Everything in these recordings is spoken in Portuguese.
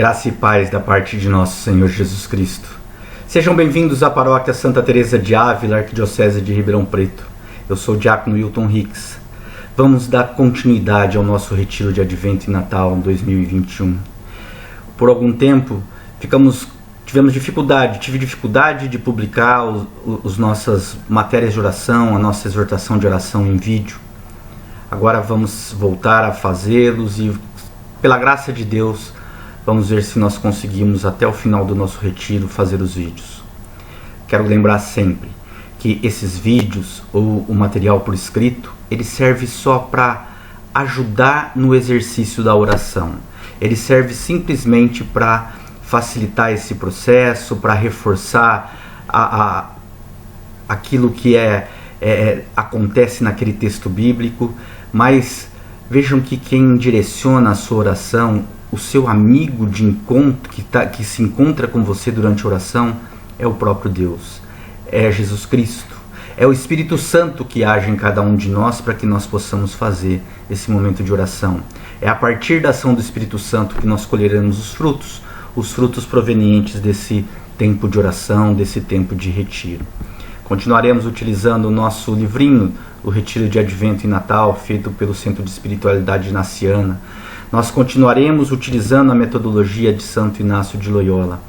Graça e paz da parte de nosso Senhor Jesus Cristo. Sejam bem-vindos à Paróquia Santa Teresa de Ávila, Arquidiocese de Ribeirão Preto. Eu sou o diácono Wilton Hicks. Vamos dar continuidade ao nosso retiro de Advento e Natal 2021. Por algum tempo, tive dificuldade de publicar as nossas matérias de oração, a nossa exortação de oração em vídeo. Agora vamos voltar a fazê-los e, pela graça de Deus, vamos ver se nós conseguimos até o final do nosso retiro fazer os vídeos. Quero lembrar sempre que esses vídeos ou o material por escrito, ele serve só para ajudar no exercício da oração. Ele serve simplesmente para facilitar esse processo, para reforçar aquilo que acontece naquele texto bíblico, mas vejam que quem direciona a sua oração, o seu amigo de encontro, que se encontra com você durante a oração, é o próprio Deus, é Jesus Cristo, é o Espírito Santo que age em cada um de nós para que nós possamos fazer esse momento de oração. É a partir da ação do Espírito Santo que nós colheremos os frutos provenientes desse tempo de oração, desse tempo de retiro. Continuaremos utilizando o nosso livrinho, o Retiro de Advento e Natal, feito pelo Centro de Espiritualidade Ignaciana. Nós continuaremos utilizando a metodologia de Santo Inácio de Loyola,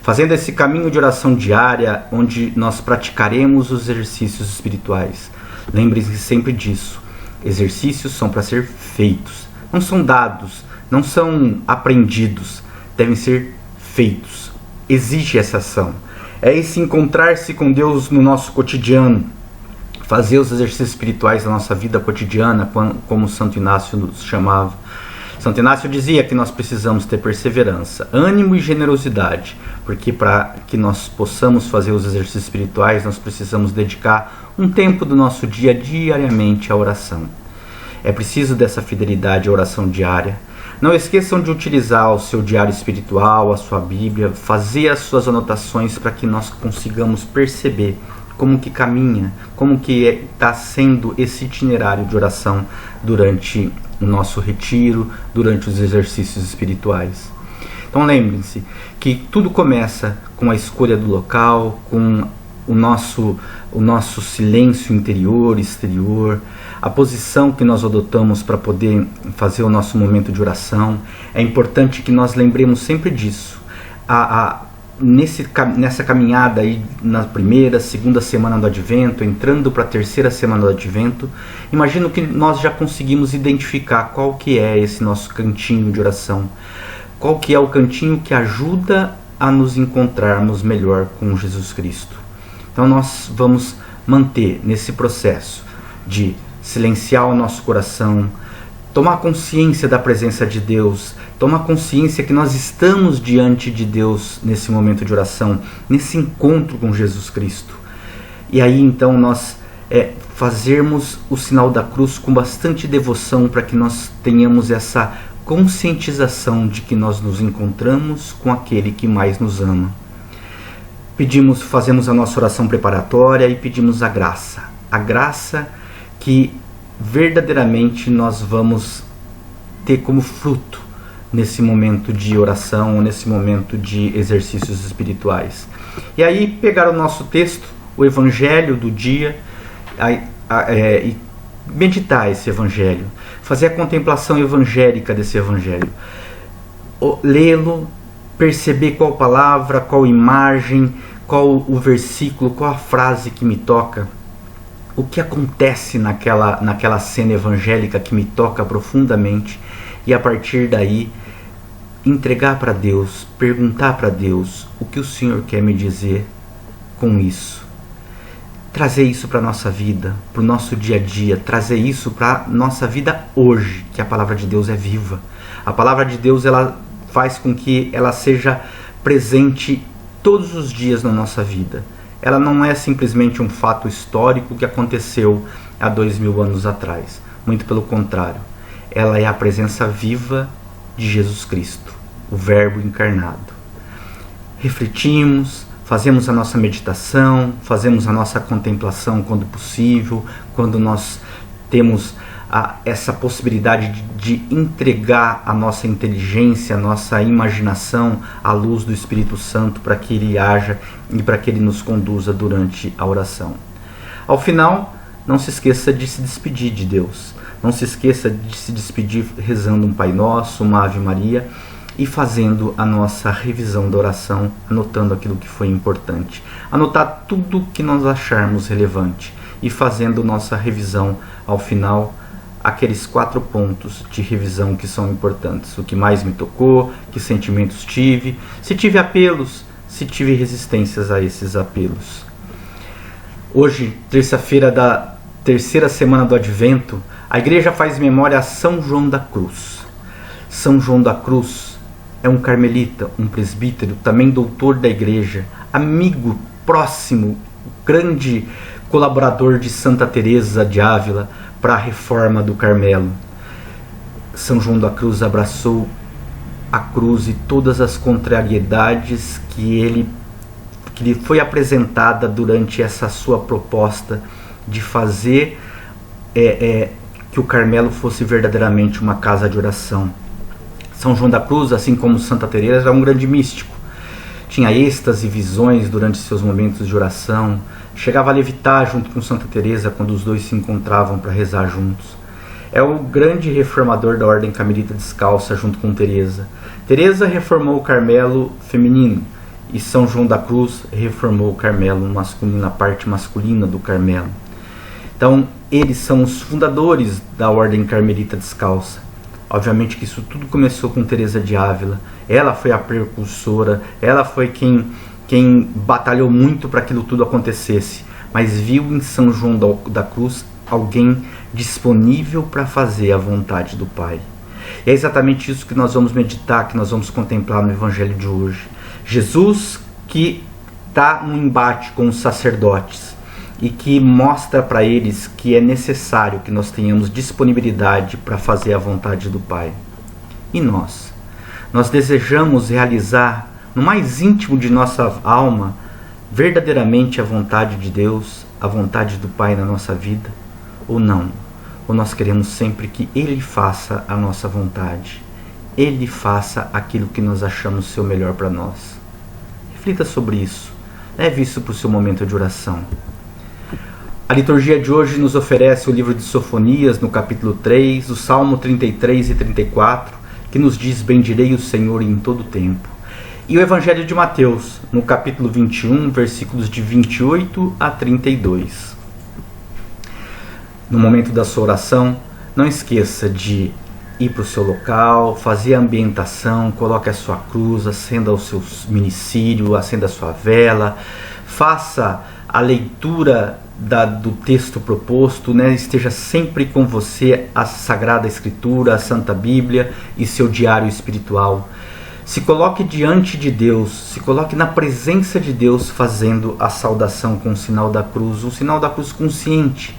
fazendo esse caminho de oração diária, onde nós praticaremos os exercícios espirituais. Lembrem-se sempre disso. Exercícios são para ser feitos, não são dados, não são aprendidos, devem ser feitos. Exige essa ação. É esse encontrar-se com Deus no nosso cotidiano, fazer os exercícios espirituais da nossa vida cotidiana, como Santo Inácio nos chamava. Santo Inácio dizia que nós precisamos ter perseverança, ânimo e generosidade, porque para que nós possamos fazer os exercícios espirituais, nós precisamos dedicar um tempo do nosso dia diariamente à oração. É preciso dessa fidelidade à oração diária. Não esqueçam de utilizar o seu diário espiritual, a sua Bíblia, fazer as suas anotações para que nós consigamos perceber como que caminha, como que está sendo esse itinerário de oração durante o nosso retiro, durante os exercícios espirituais. Então lembrem-se que tudo começa com a escolha do local, com o nosso silêncio interior e exterior, a posição que nós adotamos para poder fazer o nosso momento de oração. É importante que nós lembremos sempre disso. Nessa caminhada aí, na primeira, segunda semana do Advento, entrando para a terceira semana do Advento, imagino que nós já conseguimos identificar qual que é esse nosso cantinho de oração, qual que é o cantinho que ajuda a nos encontrarmos melhor com Jesus Cristo. Então nós vamos manter nesse processo de silenciar o nosso coração, tomar consciência da presença de Deus, tomar consciência que nós estamos diante de Deus nesse momento de oração, nesse encontro com Jesus Cristo. E aí então nós fazermos o sinal da cruz com bastante devoção, para que nós tenhamos essa conscientização de que nós nos encontramos com aquele que mais nos ama. Fazemos a nossa oração preparatória e pedimos a graça que verdadeiramente nós vamos ter como fruto nesse momento de oração, nesse momento de exercícios espirituais. E aí pegar o nosso texto, o Evangelho do dia, e meditar esse Evangelho, fazer a contemplação evangélica desse Evangelho, lê-lo, perceber qual palavra, qual imagem, qual o versículo, qual a frase que me toca, o que acontece naquela cena evangélica que me toca profundamente, e a partir daí entregar para Deus, perguntar para Deus o que o Senhor quer me dizer com isso. Trazer isso para a nossa vida, para o nosso dia a dia, trazer isso para a nossa vida hoje, que a palavra de Deus é viva. A palavra de Deus, ela faz com que ela seja presente todos os dias na nossa vida. Ela não é simplesmente um fato histórico que aconteceu há 2000 anos atrás. Muito pelo contrário. Ela é a presença viva de Jesus Cristo, o Verbo encarnado. Refletimos, fazemos a nossa meditação, fazemos a nossa contemplação quando possível, quando nós temos essa possibilidade de entregar a nossa inteligência, a nossa imaginação à luz do Espírito Santo para que Ele haja e para que Ele nos conduza durante a oração. Ao final, não se esqueça de se despedir de Deus. Não se esqueça de se despedir rezando um Pai Nosso, uma Ave Maria e fazendo a nossa revisão da oração, anotando aquilo que foi importante. Anotar tudo que nós acharmos relevante e fazendo nossa revisão ao final, aqueles 4 pontos de revisão que são importantes. O que mais me tocou, que sentimentos tive, se tive apelos, se tive resistências a esses apelos. Hoje, terça-feira da terceira semana do Advento, a igreja faz memória a São João da Cruz. São João da Cruz é um carmelita, um presbítero, também doutor da igreja, amigo próximo, grande colaborador de Santa Teresa de Ávila para a reforma do Carmelo. São João da Cruz abraçou a cruz e todas as contrariedades que lhe foi apresentada durante essa sua proposta de fazer que o Carmelo fosse verdadeiramente uma casa de oração. São João da Cruz, assim como Santa Teresa, era um grande místico. Tinha êxtase e visões durante seus momentos de oração. Chegava a levitar junto com Santa Teresa quando os dois se encontravam para rezar juntos. É o grande reformador da Ordem Carmelita Descalça junto com Teresa. Teresa reformou o Carmelo feminino e São João da Cruz reformou o Carmelo masculino, a parte masculina do Carmelo. Então, eles são os fundadores da Ordem Carmelita Descalça. Obviamente que isso tudo começou com Teresa de Ávila. Ela foi a precursora, ela foi quem batalhou muito para que aquilo tudo acontecesse, mas viu em São João da Cruz alguém disponível para fazer a vontade do Pai. E é exatamente isso que nós vamos meditar, que nós vamos contemplar no Evangelho de hoje. Jesus que está no embate com os sacerdotes e que mostra para eles que é necessário que nós tenhamos disponibilidade para fazer a vontade do Pai. E nós? Nós desejamos realizar no mais íntimo de nossa alma verdadeiramente a vontade de Deus, a vontade do Pai na nossa vida, ou não? Ou nós queremos sempre que Ele faça a nossa vontade, Ele faça aquilo que nós achamos ser o melhor para nós? Reflita sobre isso, leve isso para o seu momento de oração. A liturgia de hoje nos oferece o livro de Sofonias, no capítulo 3, o Salmo 33 e 34, que nos diz: bendirei o Senhor em todo o tempo. E o Evangelho de Mateus, no capítulo 21, versículos de 28 a 32. No momento da sua oração, não esqueça de ir para o seu local, fazer a ambientação, coloque a sua cruz, acenda o seu minicírio, acenda a sua vela, faça a leitura do texto proposto, né? Esteja sempre com você a Sagrada Escritura, a Santa Bíblia e seu diário espiritual. Se coloque diante de Deus, se coloque na presença de Deus fazendo a saudação com o sinal da cruz, um sinal da cruz consciente,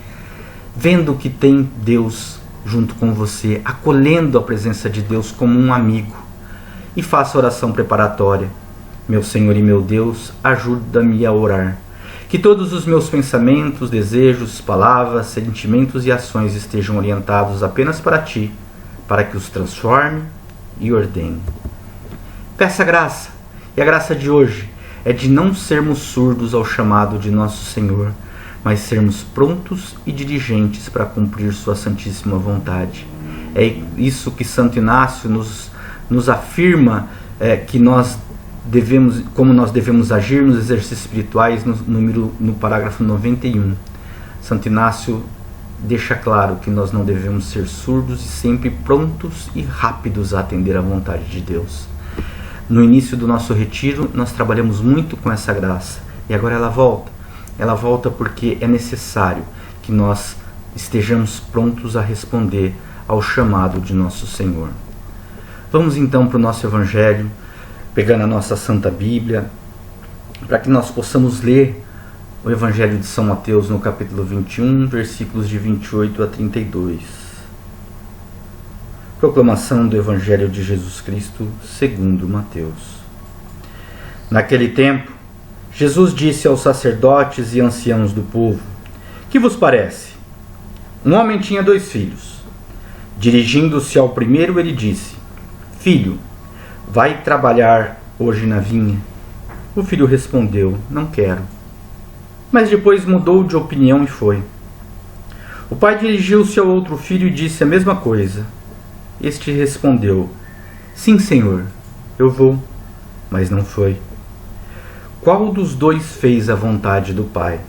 vendo que tem Deus junto com você, acolhendo a presença de Deus como um amigo. E faça a oração preparatória. Meu Senhor e meu Deus, ajuda-me a orar. Que todos os meus pensamentos, desejos, palavras, sentimentos e ações estejam orientados apenas para Ti, para que os transforme e ordene. Peça graça, e a graça de hoje é de não sermos surdos ao chamado de nosso Senhor, mas sermos prontos e diligentes para cumprir Sua Santíssima Vontade. É isso que Santo Inácio nos afirma, que nós devemos, como nós devemos agir nos exercícios espirituais, no parágrafo 91. Santo Inácio deixa claro que nós não devemos ser surdos e sempre prontos e rápidos a atender à vontade de Deus. No início do nosso retiro, nós trabalhamos muito com essa graça, e agora ela volta. Ela volta porque é necessário que nós estejamos prontos a responder ao chamado de nosso Senhor. Vamos então para o nosso Evangelho, pegando a nossa Santa Bíblia, para que nós possamos ler o Evangelho de São Mateus no capítulo 21, versículos de 28 a 32. Proclamação do Evangelho de Jesus Cristo segundo Mateus. Naquele tempo, Jesus disse aos sacerdotes e anciãos do povo: que vos parece? Um homem tinha 2 filhos. Dirigindo-se ao primeiro, ele disse: Filho, vai trabalhar hoje na vinha? O filho respondeu: Não quero. Mas depois mudou de opinião e foi. O pai dirigiu-se ao outro filho e disse a mesma coisa. Este respondeu: Sim, senhor, eu vou. Mas não foi. Qual dos dois fez a vontade do pai?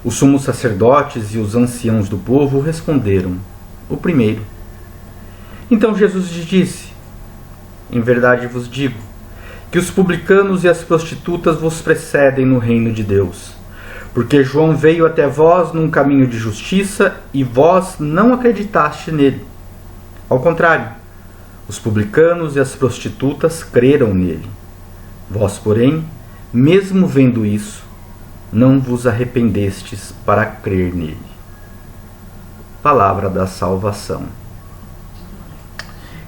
Os sumos sacerdotes e os anciãos do povo responderam: O primeiro. Então Jesus lhes disse: Em verdade vos digo, que os publicanos e as prostitutas vos precedem no reino de Deus. Porque João veio até vós num caminho de justiça e vós não acreditaste nele. Ao contrário, os publicanos e as prostitutas creram nele. Vós, porém, mesmo vendo isso, não vos arrependestes para crer nele. Palavra da salvação.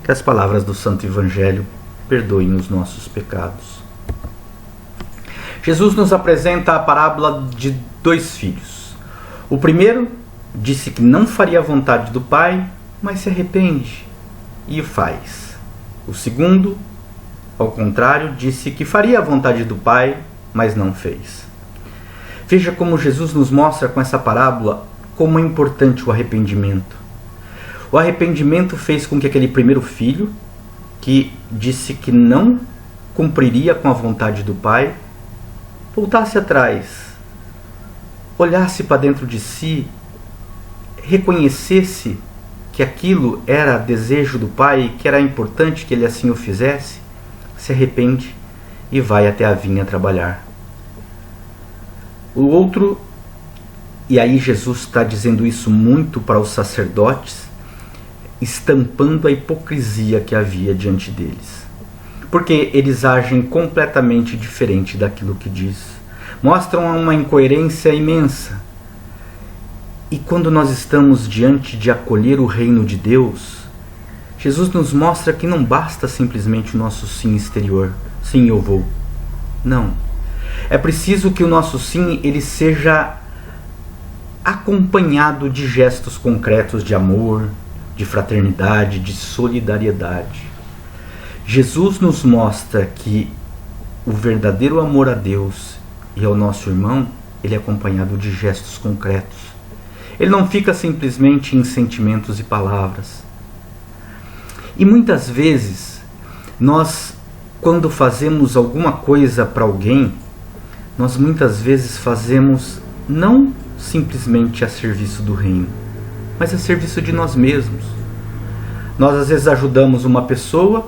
Que as palavras do Santo Evangelho perdoem os nossos pecados. Jesus nos apresenta a parábola de dois filhos. O primeiro disse que não faria a vontade do Pai, mas se arrepende e o faz. O segundo, ao contrário, disse que faria a vontade do Pai, mas não fez. Veja como Jesus nos mostra com essa parábola como é importante o arrependimento. O arrependimento fez com que aquele primeiro filho, que disse que não cumpriria com a vontade do Pai, voltasse atrás, olhasse para dentro de si, reconhecesse que aquilo era desejo do Pai e que era importante que ele assim o fizesse, se arrepende e vai até a vinha trabalhar. O outro, e aí Jesus está dizendo isso muito para os sacerdotes, estampando a hipocrisia que havia diante deles. Porque eles agem completamente diferente daquilo que diz. Mostram uma incoerência imensa. E quando nós estamos diante de acolher o reino de Deus, Jesus nos mostra que não basta simplesmente o nosso sim exterior. Sim, eu vou. Não. É preciso que o nosso sim ele seja acompanhado de gestos concretos de amor, de fraternidade, de solidariedade. Jesus nos mostra que o verdadeiro amor a Deus e ao nosso irmão, ele é acompanhado de gestos concretos. Ele não fica simplesmente em sentimentos e palavras. E muitas vezes, nós, quando fazemos alguma coisa para alguém, nós muitas vezes fazemos não simplesmente a serviço do reino, mas a serviço de nós mesmos. Nós às vezes ajudamos uma pessoa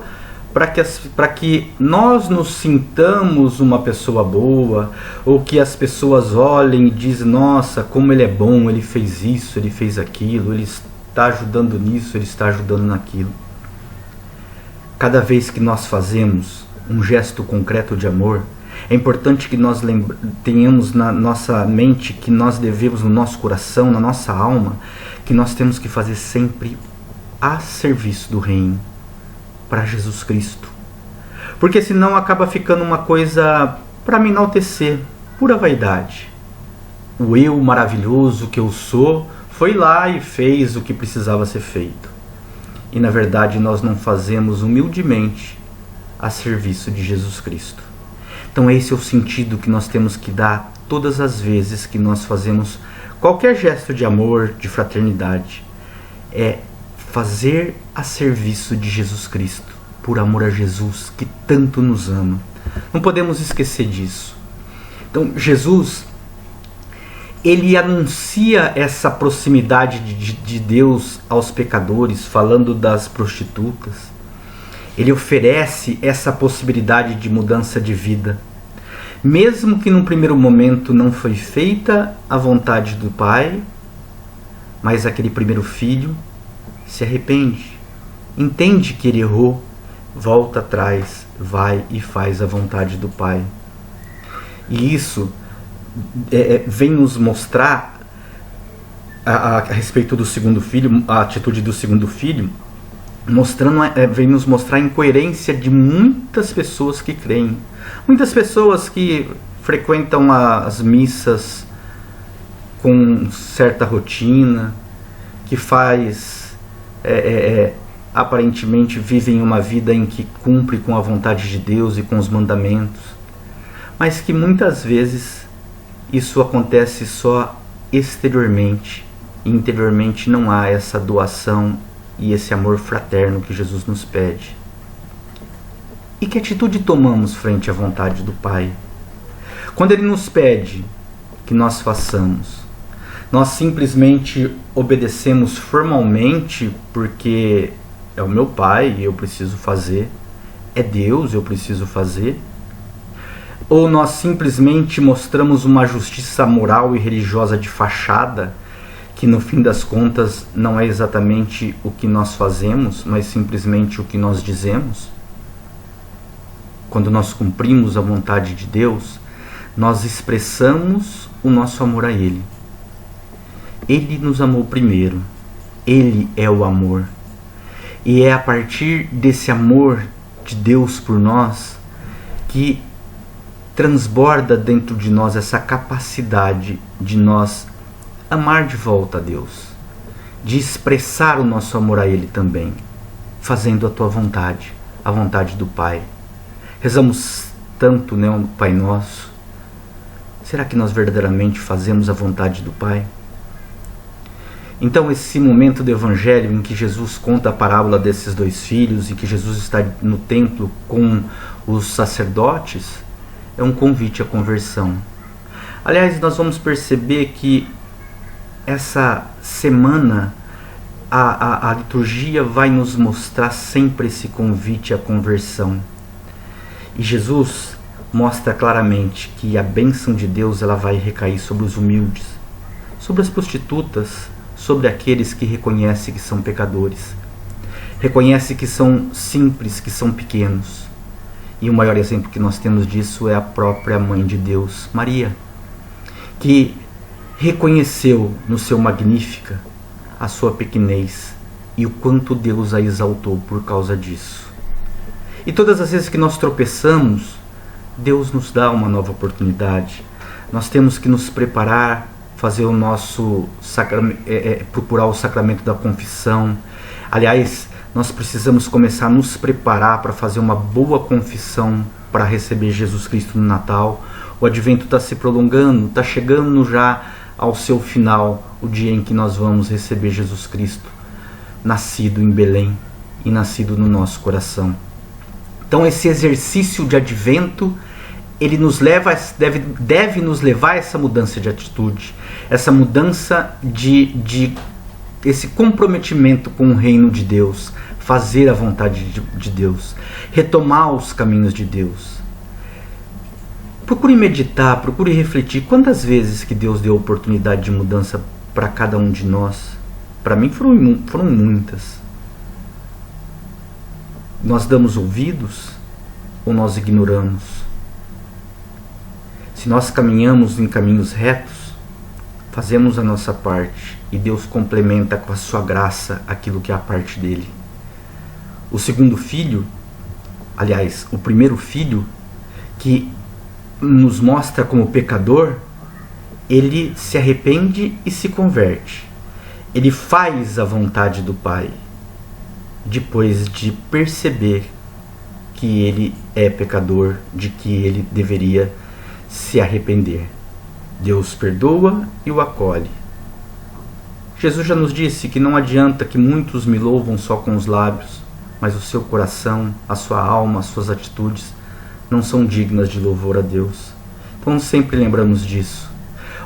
para que nós nos sintamos uma pessoa boa, ou que as pessoas olhem e dizem: nossa, como ele é bom, ele fez isso, ele fez aquilo, ele está ajudando nisso, ele está ajudando naquilo. Cada vez que nós fazemos um gesto concreto de amor, é importante que nós tenhamos na nossa mente, que nós devemos, no nosso coração, na nossa alma, que nós temos que fazer sempre a serviço do reino, para Jesus Cristo. Porque senão acaba ficando uma coisa para me enaltecer, pura vaidade. O eu maravilhoso que eu sou foi lá e fez o que precisava ser feito. E na verdade nós não fazemos humildemente a serviço de Jesus Cristo. Então esse é o sentido que nós temos que dar todas as vezes que nós fazemos qualquer gesto de amor, de fraternidade. É fazer a serviço de Jesus Cristo, por amor a Jesus, que tanto nos ama. Não podemos esquecer disso. Então, Jesus, ele anuncia essa proximidade de Deus aos pecadores, falando das prostitutas. Ele oferece essa possibilidade de mudança de vida. Mesmo que num primeiro momento não foi feita a vontade do Pai, mas aquele primeiro filho se arrepende, entende que ele errou, volta atrás, vai e faz a vontade do Pai. E isso vem nos mostrar a respeito do segundo filho, a atitude do segundo filho, vem nos mostrar a incoerência de muitas pessoas que creem. Muitas pessoas que frequentam as missas com certa rotina, que faz aparentemente vivem uma vida em que cumpre com a vontade de Deus e com os mandamentos, mas que muitas vezes isso acontece só exteriormente, e interiormente não há essa doação e esse amor fraterno que Jesus nos pede. E que atitude tomamos frente à vontade do Pai? Quando Ele nos pede que nós façamos, nós simplesmente obedecemos formalmente porque é o meu Pai e eu preciso fazer, é Deus, eu preciso fazer? Ou nós simplesmente mostramos uma justiça moral e religiosa de fachada, que no fim das contas não é exatamente o que nós fazemos, mas simplesmente o que nós dizemos? Quando nós cumprimos a vontade de Deus, nós expressamos o nosso amor a Ele. Ele nos amou primeiro. Ele é o amor. E é a partir desse amor de Deus por nós que transborda dentro de nós essa capacidade de nós amar de volta a Deus, de expressar o nosso amor a Ele também, fazendo a tua vontade, a vontade do Pai. Rezamos tanto, né, o Pai Nosso. Será que nós verdadeiramente fazemos a vontade do Pai? Então esse momento do Evangelho em que Jesus conta a parábola desses dois filhos e que Jesus está no templo com os sacerdotes, é um convite à conversão. Aliás, nós vamos perceber que essa semana a liturgia vai nos mostrar sempre esse convite à conversão. E Jesus mostra claramente que a bênção de Deus ela vai recair sobre os humildes, sobre as prostitutas, sobre aqueles que reconhecem que são pecadores, reconhecem que são simples, que são pequenos. E o maior exemplo que nós temos disso é a própria Mãe de Deus, Maria, que reconheceu no seu Magnífica a sua pequenez e o quanto Deus a exaltou por causa disso. E todas as vezes que nós tropeçamos, Deus nos dá uma nova oportunidade. Nós temos que nos preparar, fazer o nosso procurar o sacramento da confissão. Aliás, nós precisamos começar a nos preparar para fazer uma boa confissão para receber Jesus Cristo no Natal. O Advento está se prolongando, está chegando já ao seu final, o dia em que nós vamos receber Jesus Cristo, nascido em Belém e nascido no nosso coração. Então esse exercício de Advento, ele nos leva, deve nos levar a essa mudança de atitude, essa mudança de esse comprometimento com o reino de Deus, fazer a vontade de Deus, retomar os caminhos de Deus. Procure meditar, procure refletir quantas vezes que Deus deu oportunidade de mudança para cada um de nós. Para mim foram muitas. Nós damos ouvidos ou nós ignoramos? Se nós caminhamos em caminhos retos, fazemos a nossa parte e Deus complementa com a sua graça aquilo que é a parte dele. O segundo filho, aliás, o primeiro filho, que nos mostra como pecador, ele se arrepende e se converte. Ele faz a vontade do Pai, depois de perceber que ele é pecador, de que ele deveria se arrepender. Deus perdoa e o acolhe. Jesus já nos disse que não adianta que muitos me louvam só com os lábios, mas o seu coração, a sua alma, as suas atitudes não são dignas de louvor a Deus. Então sempre lembramos disso.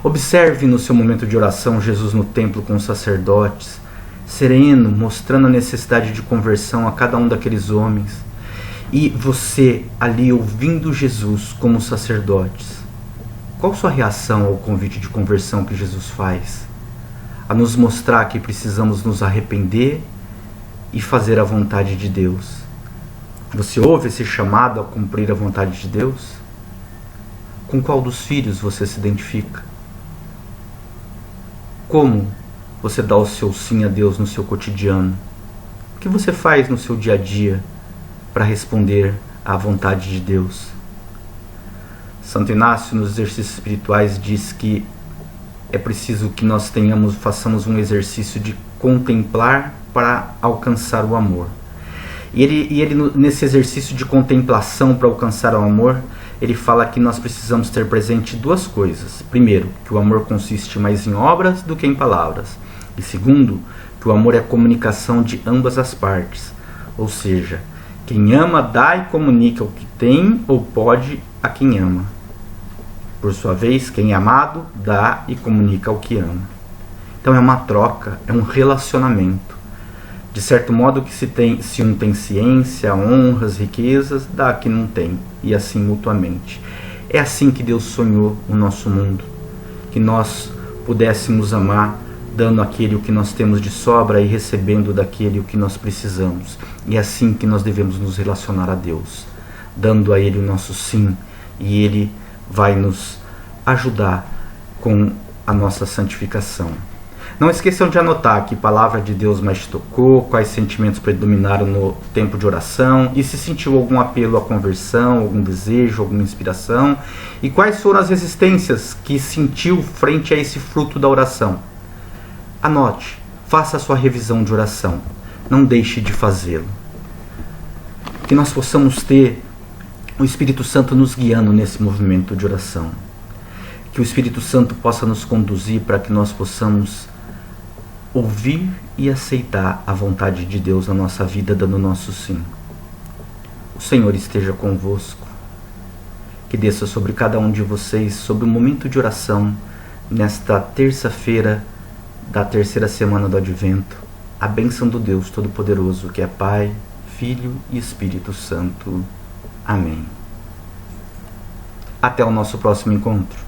Observe no seu momento de oração Jesus no templo com os sacerdotes, sereno, mostrando a necessidade de conversão a cada um daqueles homens. E você ali ouvindo Jesus como sacerdotes, qual sua reação ao convite de conversão que Jesus faz? A nos mostrar que precisamos nos arrepender e fazer a vontade de Deus. Você ouve esse chamado a cumprir a vontade de Deus? Com qual dos filhos você se identifica? Como você dá o seu sim a Deus no seu cotidiano? O que você faz no seu dia a dia para responder à vontade de Deus? Santo Inácio, nos exercícios espirituais, diz que é preciso que nós façamos um exercício de contemplar para alcançar o amor. E ele nesse exercício de contemplação para alcançar o amor, ele fala que nós precisamos ter presente duas coisas. Primeiro, que o amor consiste mais em obras do que em palavras. E segundo, que o amor é a comunicação de ambas as partes. Ou seja, quem ama dá e comunica o que tem ou pode a quem ama. Por sua vez, quem é amado dá e comunica o que ama. Então é uma troca, é um relacionamento. De certo modo que se um tem ciência, honras, riquezas, dá a quem não tem, e assim mutuamente. É assim que Deus sonhou o nosso mundo, que nós pudéssemos amar, dando aquele o que nós temos de sobra e recebendo daquele o que nós precisamos. E é assim que nós devemos nos relacionar a Deus, dando a Ele o nosso sim, e Ele vai nos ajudar com a nossa santificação. Não esqueçam de anotar que palavra de Deus mais te tocou, quais sentimentos predominaram no tempo de oração, e se sentiu algum apelo à conversão, algum desejo, alguma inspiração, e quais foram as resistências que sentiu frente a esse fruto da oração. Anote, faça a sua revisão de oração, não deixe de fazê-lo. Que nós possamos ter o Espírito Santo nos guiando nesse movimento de oração. Que o Espírito Santo possa nos conduzir para que nós possamos ouvir e aceitar a vontade de Deus na nossa vida, dando nosso sim. O Senhor esteja convosco, que desça sobre cada um de vocês, sobre o momento de oração, nesta terça-feira da terceira semana do Advento, a bênção do Deus Todo-Poderoso, que é Pai, Filho e Espírito Santo. Amém. Até o nosso próximo encontro.